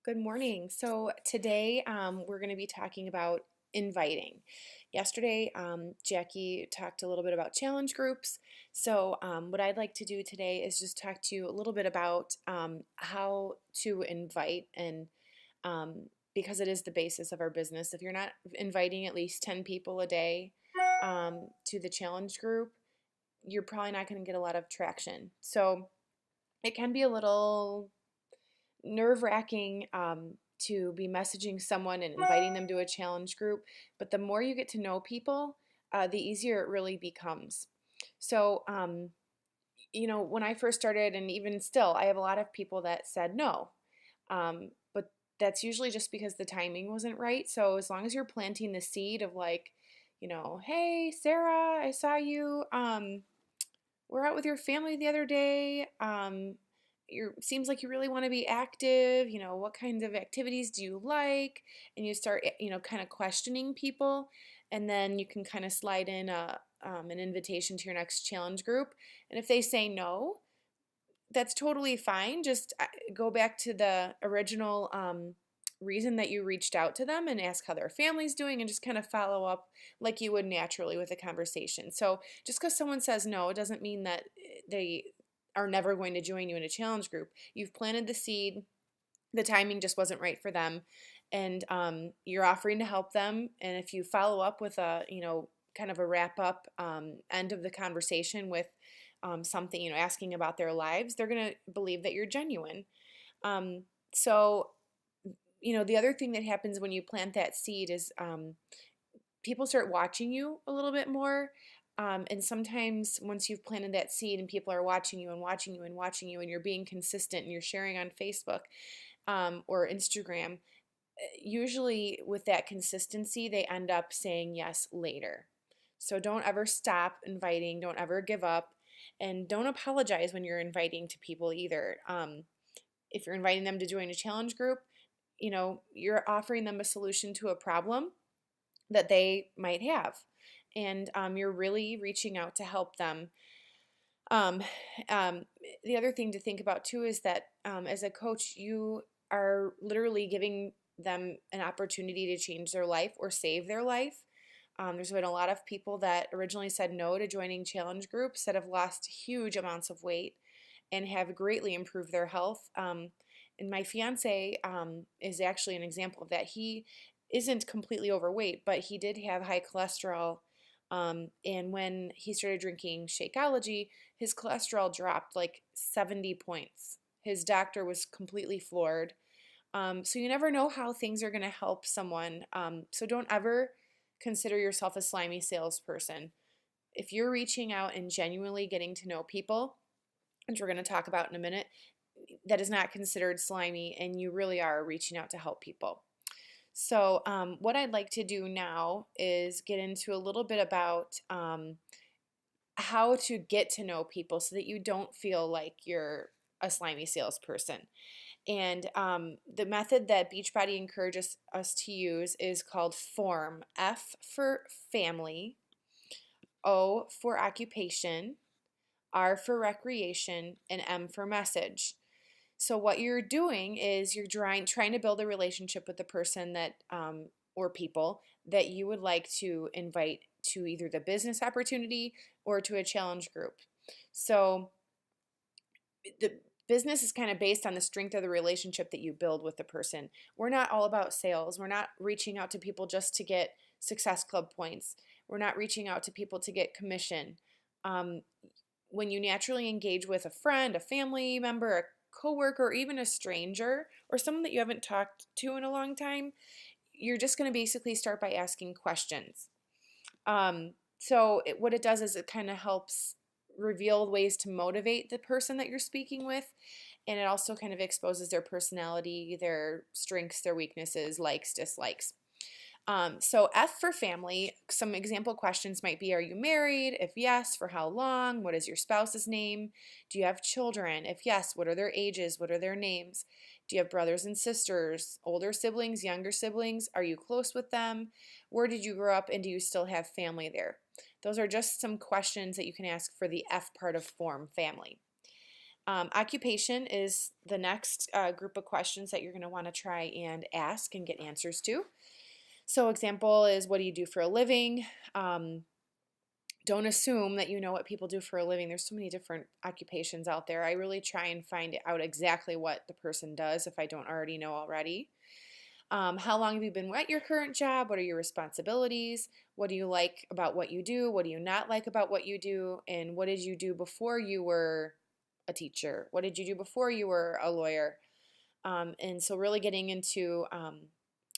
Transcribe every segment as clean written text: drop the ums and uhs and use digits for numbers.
Good morning. So today we're going to be talking about inviting. Yesterday, Jackie talked a little bit about challenge groups. So what I'd like to do today is just talk to you a little bit about how to invite and because it is the basis of our business. If you're not inviting at least 10 people a day to the challenge group, you're probably not going to get a lot of traction. So it can be a little nerve-wracking to be messaging someone and inviting them to a challenge group, but the more you get to know people, the easier it really becomes. So, when I first started, and even still, I have a lot of people that said no, but that's usually just because the timing wasn't right. So, as long as you're planting the seed of like, hey, Sarah, I saw you. We're out with your family the other day. Seems like you really want to be active. What kinds of activities do you like? And you start, kind of questioning people, and then you can kind of slide in an invitation to your next challenge group. And if they say no, that's totally fine. Just go back to the original reason that you reached out to them and ask how their family's doing and just kind of follow up like you would naturally with a conversation. So just because someone says no, it doesn't mean that they are never going to join you in a challenge group. You've planted the seed, the timing just wasn't right for them, and you're offering to help them. And if you follow up with a, kind of a wrap up end of the conversation with something, asking about their lives, they're going to believe that you're genuine. So, the other thing that happens when you plant that seed is people start watching you a little bit more. And sometimes once you've planted that seed and people are watching you and watching you and watching you, and you're being consistent and you're sharing on Facebook or Instagram, usually with that consistency, they end up saying yes later. So don't ever stop inviting, don't ever give up, and don't apologize when you're inviting to people either. If you're inviting them to join a challenge group, you're offering them a solution to a problem that they might have. And you're really reaching out to help them. Um, um, the other thing to think about too is that as a coach, you are literally giving them an opportunity to change their life or save their life. There's been a lot of people that originally said no to joining challenge groups that have lost huge amounts of weight and have greatly improved their health. And my fiance is actually an example of that. He isn't completely overweight, but he did have high cholesterol. And when he started drinking Shakeology, his cholesterol dropped like 70 points. His doctor was completely floored. So you never know how things are going to help someone. So don't ever consider yourself a slimy salesperson. If you're reaching out and genuinely getting to know people, which we're going to talk about in a minute, that is not considered slimy, and you really are reaching out to help people. So, what I'd like to do now is get into a little bit about how to get to know people so that you don't feel like you're a slimy salesperson. And the method that Beachbody encourages us to use is called FORM. F for family, O for occupation, R for recreation, and M for message. So what you're doing is you're trying to build a relationship with the person that or people that you would like to invite to either the business opportunity or to a challenge group. So the business is kind of based on the strength of the relationship that you build with the person. We're not all about sales. We're not reaching out to people just to get Success Club points. We're not reaching out to people to get commission. Um, when you naturally engage with a friend, a family member, a coworker, or even a stranger, or someone that you haven't talked to in a long time, you're just going to basically start by asking questions. What it does is it kind of helps reveal ways to motivate the person that you're speaking with, and it also kind of exposes their personality, their strengths, their weaknesses, likes, dislikes. So F for family, some example questions might be, are you married? If yes, for how long? What is your spouse's name? Do you have children? If yes, what are their ages? What are their names? Do you have brothers and sisters, older siblings, younger siblings? Are you close with them? Where did you grow up, and do you still have family there? Those are just some questions that you can ask for the F part of form, family. Occupation is the next group of questions that you're going to want to try and ask and get answers to. So example is, what do you do for a living? Don't assume that you know what people do for a living. There's so many different occupations out there. I really try and find out exactly what the person does if I don't already know already. How long have you been at your current job? What are your responsibilities? What do you like about what you do? What do you not like about what you do? And what did you do before you were a teacher? What did you do before you were a lawyer? And so really getting into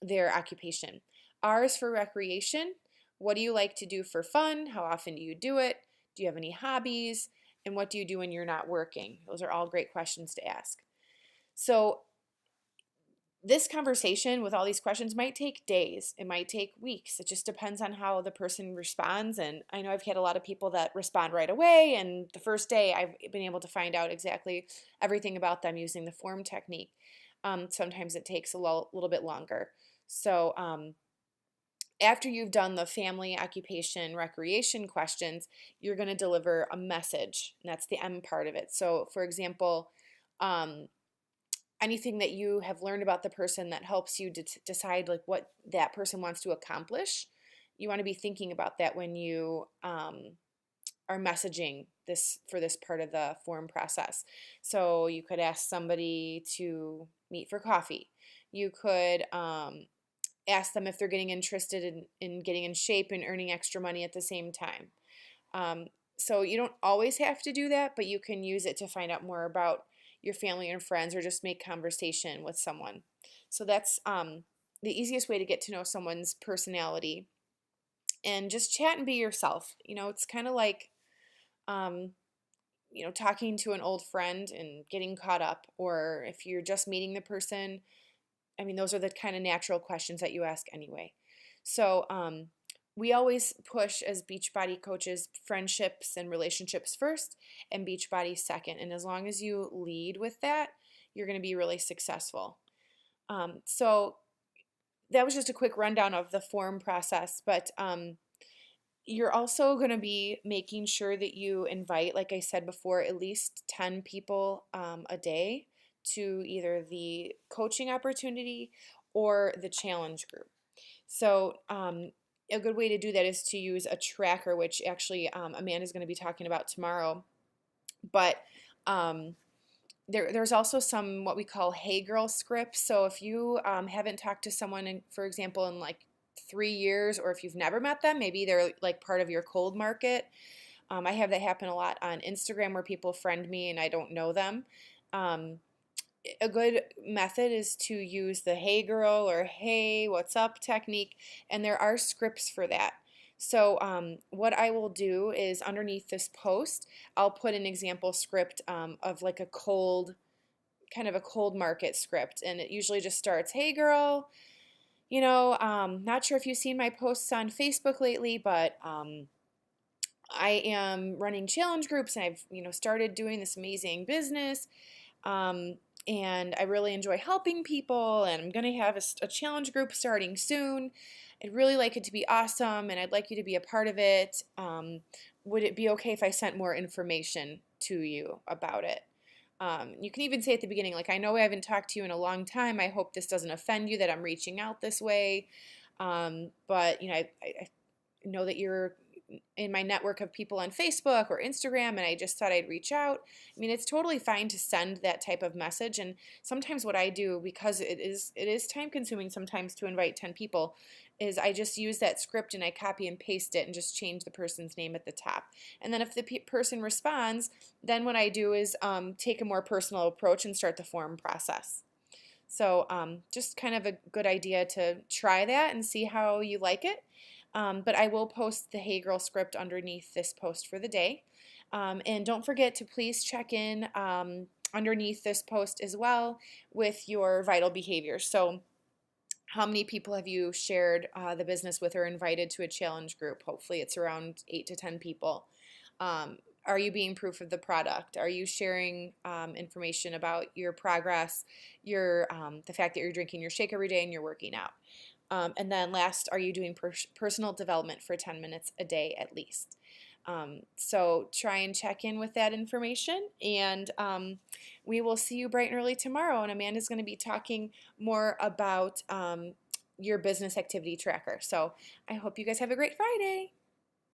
their occupation. R is for recreation. What do you like to do for fun? How often do you do it? Do you have any hobbies? And what do you do when you're not working? Those are all great questions to ask. So this conversation with all these questions might take days. It might take weeks. It just depends on how the person responds. And I know I've had a lot of people that respond right away. And the first day I've been able to find out exactly everything about them using the form technique. Sometimes it takes a little bit longer. So after you've done the family, occupation, recreation questions, you're going to deliver a message. And that's the M part of it. So for example, anything that you have learned about the person that helps you decide like what that person wants to accomplish, you want to be thinking about that when you are messaging this for this part of the form process. So you could ask somebody to meet for coffee. You could ask them if they're getting interested in getting in shape and earning extra money at the same time. So you don't always have to do that, but you can use it to find out more about your family and friends, or just make conversation with someone. So that's the easiest way to get to know someone's personality. And just chat and be yourself. It's kind of like, talking to an old friend and getting caught up, or if you're just meeting the person. I mean, those are the kind of natural questions that you ask anyway. So we always push as Beachbody coaches friendships and relationships first and Beachbody second. And as long as you lead with that, you're going to be really successful. So that was just a quick rundown of the form process. But you're also going to be making sure that you invite, like I said before, at least 10 people a day to either the coaching opportunity or the challenge group. So a good way to do that is to use a tracker, which actually Amanda's going to be talking about tomorrow. But there's also some what we call Hey Girl scripts. So if you haven't talked to someone, for example, in like 3 years, or if you've never met them, maybe they're like part of your cold market. I have that happen a lot on Instagram where people friend me and I don't know them. A good method is to use the hey girl or hey what's up technique, and there are scripts for that. So what I will do is underneath this post I'll put an example script of like a cold market script, and it usually just starts, hey girl, not sure if you've seen my posts on Facebook lately, but I am running challenge groups, and I've started doing this amazing business. And I really enjoy helping people, and I'm going to have a challenge group starting soon. I'd really like it to be awesome, and I'd like you to be a part of it. Would it be okay if I sent more information to you about it? You can even say at the beginning, like, I know I haven't talked to you in a long time. I hope this doesn't offend you that I'm reaching out this way. But I know that you're in my network of people on Facebook or Instagram, and I just thought I'd reach out. I mean, it's totally fine to send that type of message. And sometimes what I do, because it is time consuming sometimes to invite 10 people, is I just use that script and I copy and paste it and just change the person's name at the top. And then if the person responds, then what I do is take a more personal approach and start the form process. So just kind of a good idea to try that and see how you like it. But I will post the Hey Girl script underneath this post for the day. And don't forget to please check in underneath this post as well with your vital behaviors. So how many people have you shared the business with or invited to a challenge group? Hopefully it's around 8 to 10 people. Are you being proof of the product? Are you sharing information about your progress, the fact that you're drinking your shake every day and you're working out? And then last, are you doing personal development for 10 minutes a day at least? So try and check in with that information, and we will see you bright and early tomorrow. And Amanda's going to be talking more about your business activity tracker. So I hope you guys have a great Friday.